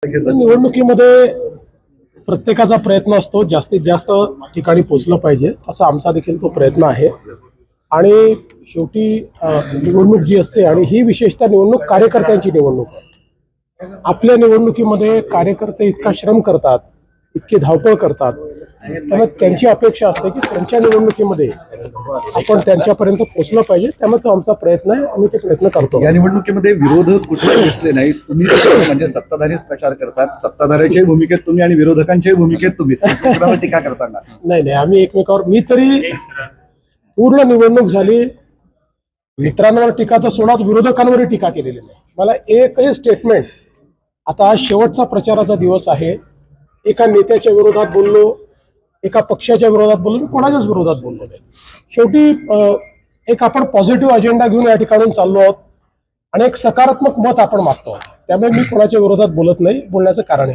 निवडणुकीमध्ये प्रत्येकाचा प्रयत्न असतो जास्तीत जास्त ठिकाणी पोहोचलं पाहिजे, असा आमचा देखील तो प्रयत्न आहे. आणि शेवटी निवडणूक जी असते, आणि ही विशेषतः निवडणूक कार्यकर्त्यांची निवडणूक आहे. आपल्या निवडणुकीमध्ये कार्यकर्ते इतका श्रम करतात, इतकी धावपळ करतात, त्यामुळे त्यांची अपेक्षा असते की त्यांच्या निवडणुकीमध्ये आपण त्यांच्यापर्यंत पोहोचलं पाहिजे. त्यामुळे तो आमचा प्रयत्न आहे, आम्ही ते प्रयत्न करतो. या निवडणुकीमध्ये विरोधक कुठे दिसले नाही. तुम्ही म्हणजे सत्ताधारीच प्रचार करतात, सत्ताधाऱ्याच्याही भूमिकेत तुम्ही आणि विरोधकांच्याही भूमिकेत तुम्हीच टीका करताना. नाही, आम्ही एकमेकावर, मी तरी पूर्ण निवडणूक झाली, मित्रांवर टीका तर सोडा, विरोधकांवरही टीका केलेली नाही. मला एकही स्टेटमेंट, आता आज शेवटचा प्रचाराचा दिवस आहे, एका नेत्याच्या विरोधात बोललो, एका पक्षाच्या विरोधात बोललो, मी कोणाच्याच विरोधात बोललो नाही. शेवटी एक आपण पॉझिटिव्ह अजेंडा घेऊन या ठिकाणून चाललो आहोत आणि एक सकारात्मक मत आपण मागतो आहोत. त्यामुळे मी कोणाच्या विरोधात बोलत नाही, बोलण्याचं कारण आहे.